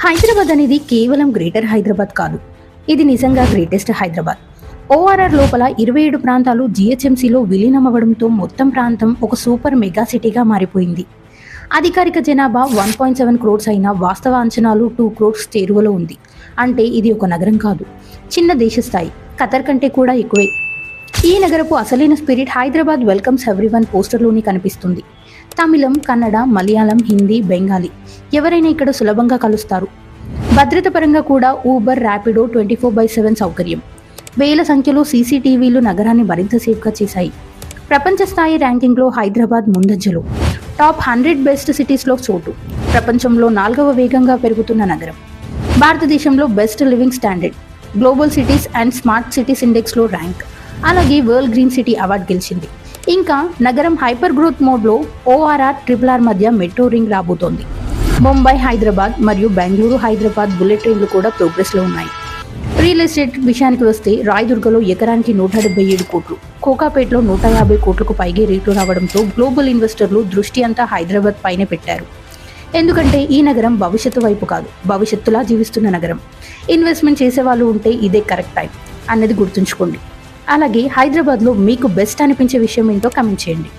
హైదరాబాద్ అనేది కేవలం గ్రేటర్ హైదరాబాద్ కాదు, ఇది నిజంగా గ్రేటెస్ట్ హైదరాబాద్. ఓఆర్ఆర్ లోపల 27 ప్రాంతాలు జిహెచ్ఎంసీలో విలీనమవ్వడంతో మొత్తం ప్రాంతం ఒక సూపర్ మెగా సిటీగా మారిపోయింది. అధికారిక జనాభా 1.7 క్రోర్స్ అయినా వాస్తవ అంచనాలు 2 క్రోర్స్ చేరువలో ఉంది. అంటే ఇది ఒక నగరం కాదు, చిన్న దేశ స్థాయి, ఖతర్ కంటే కూడా ఎక్కువే. ఈ నగరపు అసలైన స్పిరిట్ హైదరాబాద్ వెల్కమ్స్ ఎవ్రీవన్ పోస్టర్లోని కనిపిస్తుంది. తమిళం, కన్నడ, మలయాళం, హిందీ, బెంగాలీ ఎవరైనా ఇక్కడ సులభంగా కలుస్తారు. భద్రత పరంగా కూడా ఊబర్, ర్యాపిడో 24/7 సౌకర్యం. వేల సంఖ్యలో సీసీటీవీలు నగరాన్ని మరింత సేఫ్గా చేశాయి. ప్రపంచ స్థాయి ర్యాంకింగ్లో హైదరాబాద్ ముందంజలో. టాప్ 100 బెస్ట్ సిటీస్లో చోటు. ప్రపంచంలో 4వ వేగంగా పెరుగుతున్న నగరం. భారతదేశంలో best living standard, global cities and smart cities ఇండెక్స్లో ర్యాంక్, అలాగే వరల్డ్ గ్రీన్ సిటీ అవార్డు గెలిచింది. ఇంకా నగరం హైపర్ గ్రోత్ మోడ్లో ఓఆర్ఆర్, RRR మధ్య మెట్రో రింగ్ రాబోతోంది. ముంబై, హైదరాబాద్ మరియు బెంగళూరు హైదరాబాద్ బుల్లెట్ ట్రైన్లు కూడా ప్రోగ్రెస్లో ఉన్నాయి. రియల్ ఎస్టేట్ విషయానికి వస్తే రాయదుర్గలో ఎకరానికి 177 కోట్లు, కోకాపేటలో 150 కోట్లకు పైగే రేట్లు రావడంతో గ్లోబల్ ఇన్వెస్టర్లు దృష్టి అంతా హైదరాబాద్ పైనే పెట్టారు. ఎందుకంటే ఈ నగరం భవిష్యత్తు వైపు కాదు, భవిష్యత్తులా జీవిస్తున్న నగరం. ఇన్వెస్ట్మెంట్ చేసేవాళ్ళు ఉంటే ఇదే కరెక్ట్ టైం అన్నది గుర్తుంచుకోండి. అలాగే హైదరాబాద్లో మీకు బెస్ట్ అనిపించే విషయం ఏంటో కామెంట్ చేయండి.